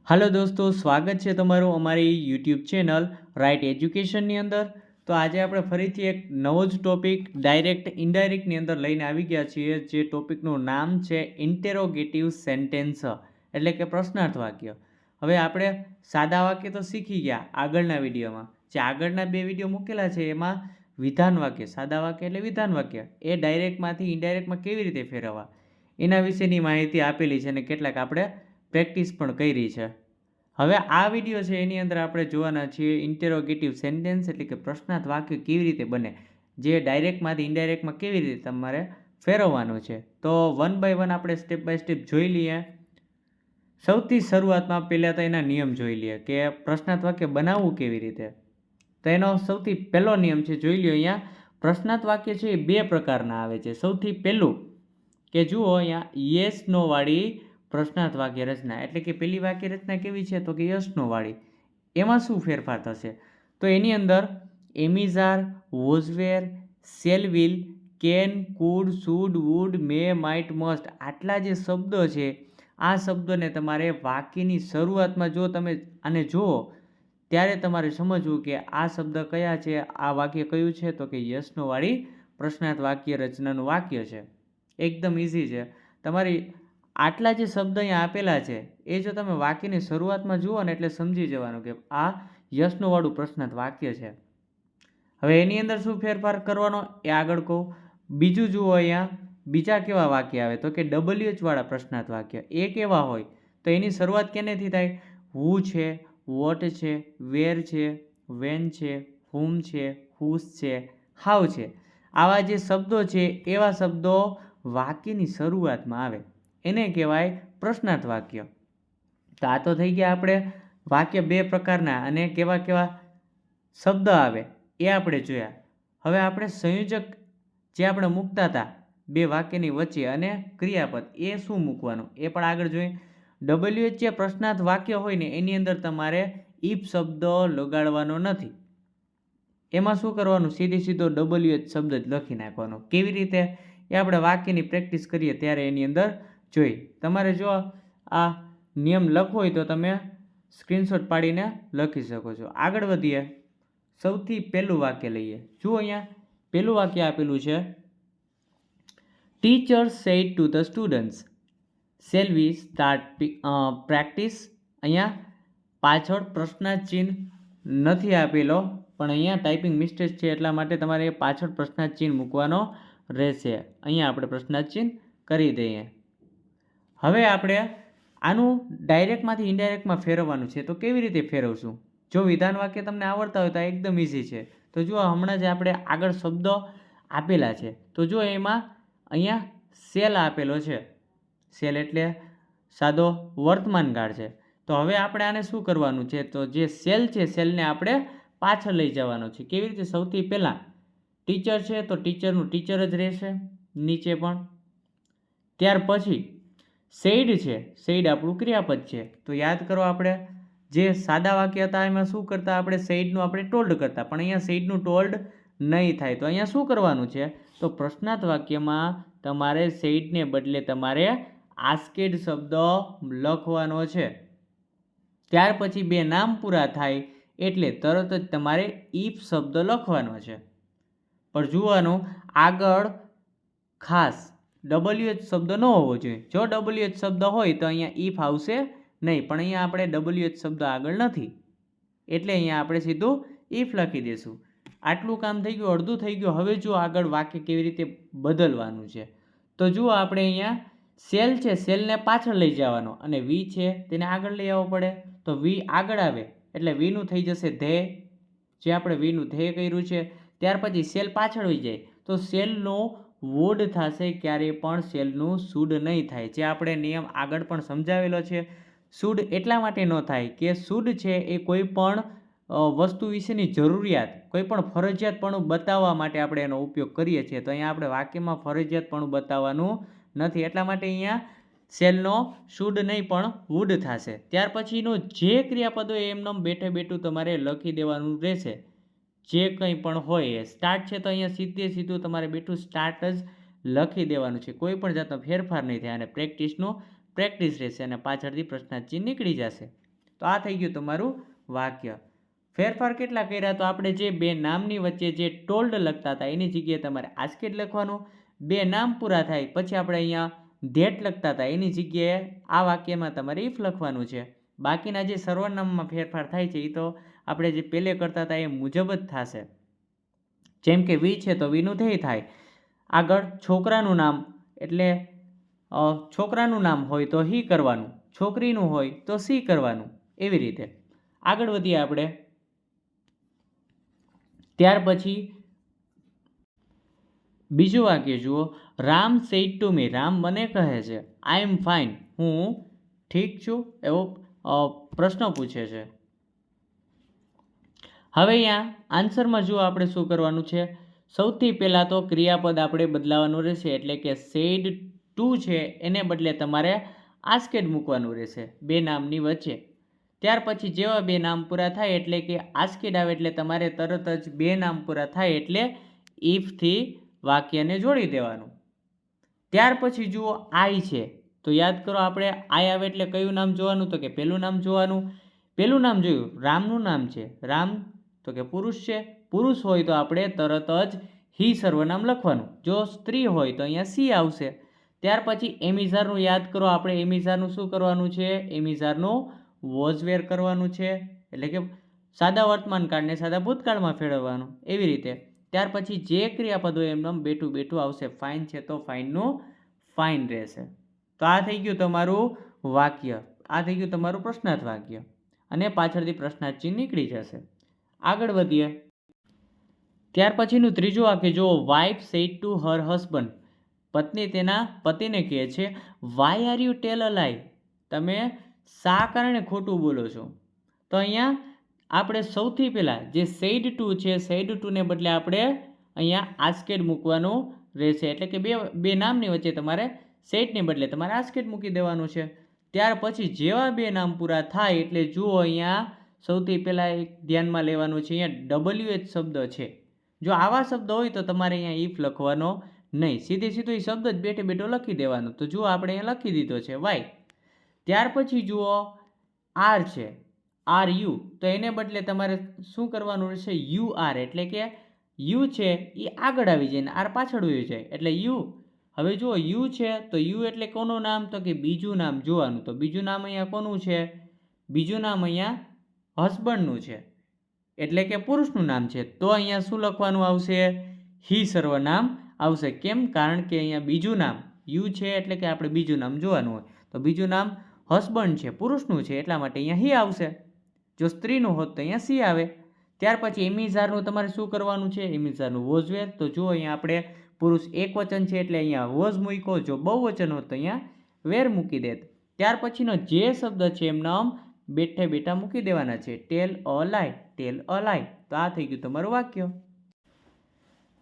Hello दोस्तों, स्वागत है तमारू अमारी यूट्यूब चेनल राइट एज्युकेशनની અંદર। તો આજે આપણે ફરીથી એક નવો જ ટોપિક ડાયરેક્ટ ઇનડાયરેક્ટની અંદર લઈને આવી ગયા છીએ, જે ટોપિકનું નામ છે ઇન્ટેરોગેટિવ સેન્ટેન્સ, એટલે કે પ્રશ્નાર્થ વાક્ય। હવે આપણે સાદા વાક્ય તો શીખી ગયા આગળના વિડીયોમાં, જે આગળના બે વિડીયો મૂકેલા છે એમાં વિધાન વાક્ય, સાદા વાક્ય એટલે વિધાન વાક્ય, એ ડાયરેક્ટમાંથી ઇનડાયરેક્ટમાં કેવી રીતે ફેરવવા એના વિશેની માહિતી આપેલી છે અને કેટલાક આપણે પ્રેક્ટિસ પણ કરી છે। હવે આ વિડીયો છે એની અંદર આપણે જોવાના છીએ ઇન્ટેરોગેટિવ સેન્ટેન્સ એટલે કે પ્રશ્નાર્થ વાક્ય કેવી રીતે બને, જે ડાયરેક્ટમાંથી ઇનડાયરેક્ટમાં કેવી રીતે તમારે ફેરવવાનું છે। તો વન બાય વન આપણે સ્ટેપ બાય સ્ટેપ જોઈ લઈએ। સૌથી શરૂઆતમાં પહેલાં તો એના નિયમ જોઈ લઈએ કે પ્રશ્નાર્થ વાક્ય બનાવવું કેવી રીતે। તો એનો સૌથી પહેલો નિયમ છે, જોઈ લ્યો અહીંયા પ્રશ્નાર્થ વાક્ય છે એ બે પ્રકારના આવે છે। સૌથી પહેલું કે જુઓ અહીંયા યસ નો વાળી પ્રશ્નાર્થ વાક્ય રચના, એટલે કે પેલી વાક્ય રચના કેવી છે તો કે યસ નો વાળી। એમાં શું ફેરફાર થશે તો એની અંદર am is are, was were, shall will, can, could, should, would, may, might, must આટલા જે શબ્દો છે, આ શબ્દોને તમારે વાક્યની શરૂઆતમાં જો તમે આને જુઓ ત્યારે તમારે સમજવું કે આ શબ્દ કયા છે, આ વાક્ય કયું છે તો કે યસનો વાળી પ્રશ્નાર્થ વાક્ય રચનાનું વાક્ય છે। એકદમ ઇઝી છે। તમારી આટલા જે શબ્દ અહીંયા આપેલા છે એ જો તમે વાક્યની શરૂઆતમાં જુઓ ને એટલે સમજી જવાનું કે આ યસનું વાળું પ્રશ્નાર્થ વાક્ય છે। હવે એની અંદર શું ફેરફાર કરવાનો એ આગળ કહું। બીજું જુઓ અહીંયા બીજા કેવા વાક્ય આવે તો કે WH વાળા પ્રશ્નાર્થ વાક્ય, એ કેવા હોય તો એની શરૂઆત કેનેથી થાય? હુ છે, વોટ છે, વેર છે, વેન છે, હુમ છે, હુસ છે, હાઉ છે, આવા જે શબ્દો છે એવા શબ્દો વાક્યની શરૂઆતમાં આવે એને કહેવાય પ્રશ્નાર્થ વાક્ય। તો આ તો થઈ ગયા આપણે વાક્ય બે પ્રકારના અને કેવા કેવા શબ્દ આવે એ આપણે જોયા। હવે આપણે સંયોજક જે આપણે મૂકતા હતા બે વાક્યની વચ્ચે અને ક્રિયાપદ, એ શું મૂકવાનું એ પણ આગળ જોઈએ। WH જે પ્રશ્નાર્થ વાક્ય હોય ને એની અંદર તમારે ઇફ શબ્દ લગાડવાનો નથી, એમાં શું કરવાનું સીધો WH શબ્દ જ લખી નાખવાનો। કેવી રીતે એ આપણે વાક્યની પ્રેક્ટિસ કરીએ ત્યારે એની અંદર જોઈ। તમારે જો આ નિયમ લખવો હોય તો તમે સ્ક્રીનશોટ પાડીને લખી શકો છો। આગળ વધીએ, સૌથી પહેલું વાક્ય લઈએ। જુઓ અહીંયા પહેલું વાક્ય આપેલું છે, teacher said to the students shall we start practice. અહીંયા પાછળ પ્રશ્નાર્થ ચિહ્ન નથી આપેલો, પણ અહીંયા ટાઈપિંગ મિસ્ટેક છે એટલા માટે તમારે પાછળ પ્રશ્નાર્થ ચિહ્ન મૂકવાનો રહેશે। અહીંયા આપણે પ્રશ્નાર્થ ચિહ્ન કરી દઈએ। હવે આપણે આનું ડાયરેક્ટમાંથી ઇનડાયરેક્ટમાં ફેરવવાનું છે, તો કેવી રીતે ફેરવશું? જો વિધાન વાક્ય તમને આવડતા હોય તો એકદમ ઇઝી છે। તો જુઓ હમણાં જ આપણે આગળ શબ્દો આપેલા છે, તો જો એમાં અહીંયા સેલ આપેલો છે, સેલ એટલે સાદો વર્તમાનકાળ છે। તો હવે આપણે આને શું કરવાનું છે તો જે સેલ છે સેલને આપણે પાછળ લઈ જવાનો છે। કેવી રીતે? સૌથી પહેલાં ટીચર છે તો ટીચરનું ટીચર જ રહેશે નીચે પણ, ત્યાર પછી સેડ છે, સેડ આપણું ક્રિયાપદ છે, તો યાદ કરો આપણે જે સાદા વાક્ય હતા એમાં શું કરતા, આપણે સેડનું આપણે ટોલ્ડ કરતા, પણ અહીંયા સેડનું ટોલ્ડ નહીં થાય। તો અહીંયા શું કરવાનું છે તો પ્રશ્નાર્થ વાક્યમાં તમારે સેડને બદલે તમારે આસ્કેડ શબ્દ લખવાનો છે। ત્યાર પછી બે નામ પૂરા થાય એટલે તરત જ તમારે ઇફ શબ્દ લખવાનો છે, પણ જોવાનું આગળ ખાસ WH શબ્દ ન હોવો જોઈએ। જો WH શબ્દ હોય તો અહીંયા ઇફ આવશે નહીં, પણ અહીંયા આપણે WH શબ્દ આગળ નથી એટલે અહીંયા આપણે સીધું ઇફ લખી દઈશું। આટલું કામ થઈ ગયું, અડધું થઈ ગયું। હવે જો આગળ વાક્ય કેવી રીતે બદલવાનું છે તો જુઓ આપણે અહીંયા સેલ છે, સેલને પાછળ લઈ જવાનો અને વી છે તેને આગળ લઈ આવવો પડે, તો વી આગળ આવે એટલે વીનું થઈ જશે ધ્યેય, જે આપણે વીનું ધ્યેય કર્યું છે। ત્યાર પછી સેલ પાછળ વહી જાય તો સેલનું વુડ થશે, ક્યારેય પણ સેલનું શુડ નહીં થાય, જે આપણે નિયમ આગળ પણ સમજાવેલો છે। શુડ એટલા માટે ન થાય કે શુડ છે એ કોઈ પણ વસ્તુ વિશેની જરૂરિયાત, કોઈ પણ ફરજિયાતપણું બતાવવા માટે આપણે એનો ઉપયોગ કરીએ છીએ, તો અહીંયા આપણે વાક્યમાં ફરજિયાતપણું બતાવવાનું નથી, એટલા માટે અહીંયા સેલનો શુડ નહીં પણ વુડ થશે। ત્યાર પછીનું જે ક્રિયાપદ હોય એમનેમ બેઠે બેઠું તમારે લખી દેવાનું રહેશે, જે કંઈ પણ હોય એ। સ્ટાર્ટ છે તો અહીંયા સીધું તમારે બેઠું સ્ટાર્ટ જ લખી દેવાનું છે, કોઈ પણ જાતનો ફેરફાર નહીં થાય અને પ્રેક્ટિસનું પ્રેક્ટિસ રહેશે અને પાછળથી પ્રશ્નાર્થ ચિહ્ન નીકળી જશે। તો આ થઈ ગયું તમારું વાક્ય. ફેરફાર કેટલા કર્યા? તો આપણે જે બે નામની વચ્ચે જે ટોલ્ડ લખતા હતા એની જગ્યાએ તમારે આસ્કેડ લખવાનું. બે નામ પૂરા થાય પછી આપણે અહીંયા ધેટ લખતા હતા એની જગ્યાએ આ વાક્યમાં તમારે ઇફ લખવાનું છે. બાકીના જે સર્વનામમાં ફેરફાર થાય છે એ તો આપણે જે પહેલે કરતા હતા એ મુજબ જ થશે. જેમ કે વી છે તો વીનું ધ્યેય થાય. આગળ છોકરાનું નામ એટલે છોકરાનું નામ હોય તો હી કરવાનું, છોકરીનું હોય તો સી કરવાનું, એવી રીતે આગળ વધીએ આપણે. ત્યાર પછી બીજું વાક્ય જુઓ. Ram said to me, Ram મને કહે છે આઈ એમ ફાઇન, હું ઠીક છું, એવો પ્રશ્ન પૂછે છે. હવે અહીંયા આન્સરમાં જુઓ આપણે શું કરવાનું છે. સૌથી પહેલાં તો ક્રિયાપદ આપણે બદલાવાનું રહેશે, એટલે કે સેડ ટુ છે એને બદલે તમારે આસ્કેડ મૂકવાનું રહેશે બે નામની વચ્ચે. ત્યાર પછી જેવા બે નામ પૂરા થાય એટલે કે આસ્કેડ આવે એટલે તમારે તરત જ બે નામ પૂરા થાય એટલે ઇફથી વાક્યને જોડી દેવાનું. ત્યાર પછી જુઓ આઈ છે તો યાદ કરો આપણે આઈ આવે એટલે કયું નામ જોવાનું? તો કે પહેલું નામ જોવાનું. પહેલું નામ જોયું, રામનું નામ છે. રામ તો કે પુરુષ છે. પુરુષ હોય તો આપણે તરત જ હી સર્વનામ લખવાનું. જો સ્ત્રી હોય તો અહીંયા સી આવશે. ત્યાર પછી એમિઝારનું યાદ કરો. આપણે એમિઝારનું શું કરવાનું છે? એમિઝારનું વોઝવેર કરવાનું છે, એટલે કે સાદા વર્તમાન કાળને સાદા ભૂતકાળમાં ફેરવવાનું, એવી રીતે. ત્યાર પછી જે ક્રિયાપદ હોય એમનું બેઠું બેઠું આવશે. ફાઇન છે તો ફાઇનનું ફાઇન રહેશે. તો આ થઈ ગયું તમારું વાક્ય, આ થઈ ગયું તમારું પ્રશ્નાર્થ વાક્ય, અને પાછળથી પ્રશ્નાર્થ ચિહ્ન નીકળી જશે. આગળ વધીએ. ત્યાર પછીનું ત્રીજું વાક્ય જુઓ. Wife sad to Har husband, પત્ની તેના પતિને કહે છે વાય આર યુ ટેલ અ લાય, તમે શા કારણે ખોટું બોલો છો? તો અહીંયા આપણે સૌથી પહેલાં જે સેડ ટુ છે, સેડ ટુને બદલે આપણે અહીંયા આસ્કેડ મૂકવાનું રહેશે, એટલે કે બે નામની વચ્ચે તમારે સેડને બદલે તમારે આસ્કેડ મૂકી દેવાનું છે. ત્યાર પછી જેવા બે નામ પૂરા થાય એટલે જુઓ અહીંયા સૌથી પહેલાં એક ધ્યાનમાં લેવાનું છે, અહીંયા WH શબ્દ છે. જો આવા શબ્દ હોય તો તમારે અહીંયા ઇફ લખવાનો નહીં, સીધો એ શબ્દ જ બેઠે બેઠો લખી દેવાનો. તો જુઓ આપણે અહીંયા લખી દીધો છે વાય. ત્યાર પછી જુઓ આર છે, આર યુ, તો એને બદલે તમારે શું કરવાનું રહેશે? યુ આર, એટલે કે યુ છે એ આગળ આવી જાય ને આર પાછળ વયું જાય એટલે યુ. હવે જુઓ યુ છે તો યુ એટલે કોનું નામ? તો કે બીજું નામ જોવાનું. તો બીજું નામ અહીંયા કોનું છે? બીજું નામ અહીંયા હસબન્ડનું છે, એટલે કે પુરુષનું નામ છે. તો અહીંયા શું લખવાનું આવશે? હી સર્વનામ આવશે. કેમ? કારણ કે અહીંયા બીજું નામ યુ છે એટલે કે આપણે બીજું નામ જોવાનું હોય. તો બીજું નામ હસબન્ડ છે, પુરુષનું છે, એટલા માટે અહીંયા હી આવશે. જો સ્ત્રીનું હોત તો અહીંયા સી આવે. ત્યાર પછી એમિઝારનું તમારે શું કરવાનું છે? એમિઝારનું વોઝવેર. તો જુઓ અહીંયા આપણે પુરુષ એક વચન છે એટલે અહીંયા વોઝ મૂક્યો, જો બહુવચન હોત તો અહીંયા વેર મૂકી દેત. ત્યાર પછીનો જે શબ્દ છે એમના બેઠે બેઠા મૂકી દેવાના છે. ટેલ અ લાય, ટેલ અ લાય. તો આ થઈ ગયું તમારું વાક્ય.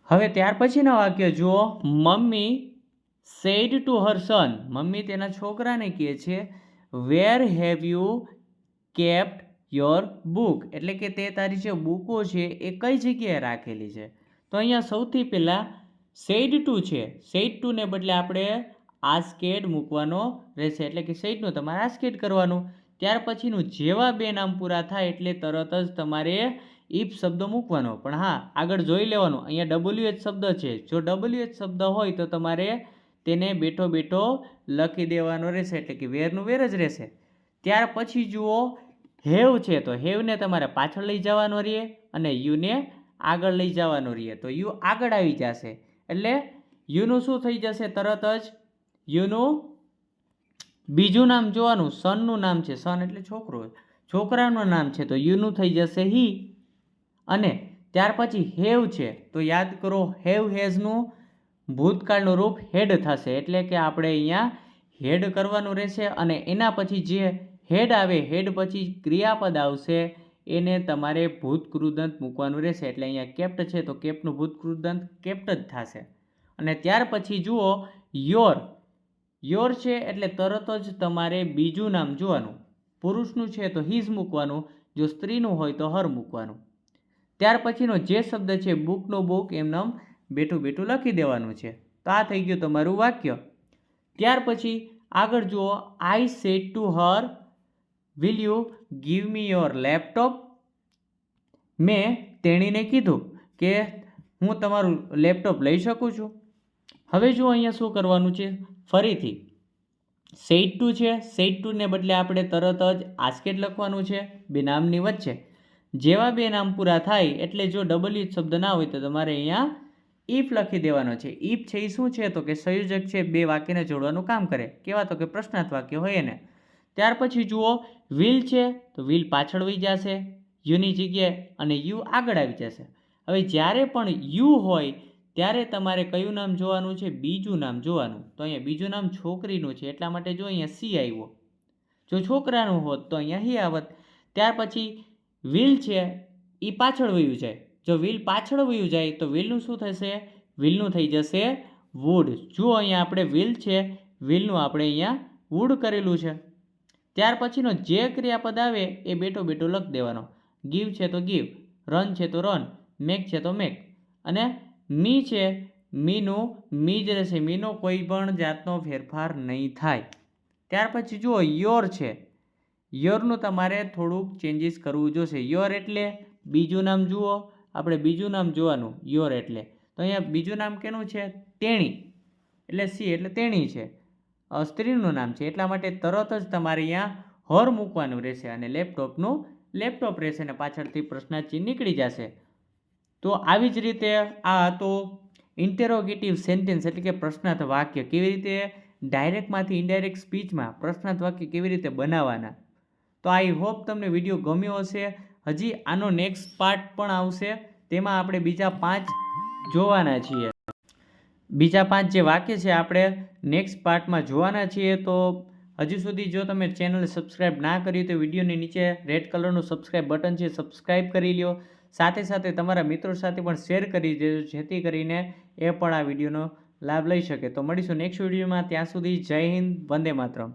હવે ત્યાર પછીના વાક્ય જુઓ. Mummy said to her son, mummy તેના છોકરાને કહે છે where have you kept your book, એટલે કે તે તારી જે બુકો છે એ કઈ જગ્યાએ રાખેલી છે? તો અહીંયા સૌથી પહેલાં સેડ ટુ છે, સેડ ટુને બદલે આપણે આસ્કેડ મૂકવાનો રહેશે, એટલે કે સેડનું તમારે આસ્કેડ કરવાનું. ત્યાર પછીનું જેવા બે નામ પૂરા થાય એટલે તરત જ તમારે ઇફ શબ્દ મૂકવાનો. પણ હા, આગળ જોઈ લેવાનું, અહીંયા WH શબ્દ છે. જો WH શબ્દ હોય તો તમારે તેને બેઠો બેઠો લખી દેવાનો રહેશે, એટલે કે વેરનું વેર જ રહેશે. ત્યાર પછી જુઓ હેવ છે તો હેવને તમારે પાછળ લઈ જવાનો રહે અને યુને આગળ લઈ જવાનો રહે. તો યુ આગળ આવી જશે એટલે યુનું શું થઈ જશે? તરત જ યુનું બીજું નામ જોવાનું. સનનું નામ છે, સન એટલે છોકરો, છોકરાનું નામ છે તો યુનું થઈ જશે હી. અને ત્યાર પછી હેવ છે તો યાદ કરો હેવ હેઝનું ભૂતકાળનું રૂપ હેડ થશે, એટલે કે આપણે અહીંયા હેડ કરવાનું રહેશે. અને એના પછી જે હેડ આવે, હેડ પછી ક્રિયાપદ આવશે, એને તમારે ભૂતકૃદંત મૂકવાનું રહેશે. એટલે અહીંયા કેપ્ટ છે તો કેપ્ટનું ભૂતકૃદંત કેપ્ટ જ થશે. અને ત્યાર પછી જુઓ યોર, યોર છે એટલે તરત જ તમારે બીજું નામ જોવાનું. પુરુષનું છે તો હિઝ મૂકવાનું, જો સ્ત્રીનું હોય તો હર મૂકવાનું. ત્યાર પછીનો જે શબ્દ છે બુકનું બુક એમનામ બેઠું બેઠું લખી દેવાનું છે. તો આ થઈ ગયું તમારું વાક્ય. ત્યાર પછી આગળ જુઓ I said to Har will you give me your laptop? મેં તેણીને કીધું કે હું તમારું લેપટોપ લઈ શકું છું. હવે જો અહીંયા શું કરવાનું છે, ફરીથી સેડ ટુ છે, સેડ ટુને બદલે આપણે તરત જ આસ્કેડ લખવાનું છે બે નામની વચ્ચે. જેવા બે નામ પૂરા થાય એટલે જો ડબલ ઇફ શબ્દ ના હોય તો તમારે અહીંયા ઇફ લખી દેવાનો છે. ઇફ છે એ શું છે તો કે સંયોજક છે, બે વાક્યને જોડવાનું કામ કરે. કેવા તો કે પ્રશ્નાર્થ વાક્ય હોય એને. ત્યાર પછી જુઓ વિલ છે તો વિલ પાછળ વહી જશે યુની જગ્યાએ અને યુ આગળ આવી જશે. હવે જ્યારે પણ યુ હોય ત્યારે તમારે કયું નામ જોવાનું છે, બીજું નામ જોવાનું. તો અહીંયા બીજું નામ છોકરીનું છે એટલા માટે જો અહીંયા સી આવ્યો. જો છોકરાનું હોત તો અહીંયા હી આવત. ત્યાર પછી વિલ છે એ પાછળ વયું જાય. જો વિલ પાછળ વયું જાય તો વિલનું શું થશે, વિલનું થઈ જશે વુડ. જુઓ અહીંયા આપણે વિલ છે, વિલનું આપણે અહીંયા વુડ કરેલું છે. ત્યાર પછીનો જે ક્રિયાપદ આવે એ બેઠો બેઠો લખી દેવાનો. ગીવ છે તો ગીવ, રન છે તો રન, મેક છે તો મેક. અને મી છે, મીનું મી જ રહેશે, મીનો કોઈ પણ જાતનો ફેરફાર નહીં થાય. ત્યાર પછી જુઓ યોર છે, યોરનું તમારે થોડુંક ચેન્જીસ કરવું જોશે. યોર એટલે બીજું નામ જુઓ, આપણે બીજું નામ જોવાનું. યોર એટલે તો અહીંયા બીજું નામ કેનું છે, તેણી, એટલે સી એટલે તેણી છે, સ્ત્રીનું નામ છે એટલા માટે તરત જ તમારે અહીંયા હર મૂકવાનું રહેશે અને લેપટોપનું લેપટોપ રહેશે અને પાછળથી પ્રશ્નાર્થ ચિહ્ન નીકળી જશે. તો આવી જ રીતે આ તો ઇન્ટેરોગેટિવ સેન્ટેન્સ એટલે કે પ્રશ્નાર્થ વાક્ય કેવી રીતે ડાયરેક્ટમાંથી ઇનડાયરેક્ટ સ્પીચમાં પ્રશ્નાર્થ વાક્ય કેવી રીતે બનાવવાના. તો આઈ હોપ તમને વિડીયો ગમ્યો હશે. હજી આનો નેક્સ્ટ પાર્ટ પણ આવશે, તેમાં આપણે બીજા 5 જોવાના છીએ. બીજા 5 જે વાક્ય છે આપણે નેક્સ્ટ પાર્ટમાં જોવાના છીએ. તો હજુ સુધી જો તમે ચેનલ સબસ્ક્રાઈબ ના કર્યું તો વિડીયોની નીચે રેડ કલરનું સબસ્ક્રાઈબ બટન છે, સબસ્ક્રાઈબ કરી લ્યો. સાથે સાથે તમારા મિત્રો સાથે પણ શેર કરી દેજો જેથી કરીને એ પણ આ વિડીયોનો લાભ લઈ શકે. તો મળીશું નેક્સ્ટ વિડીયોમાં. ત્યાં સુધી જય હિન્દ, વંદે માતરમ.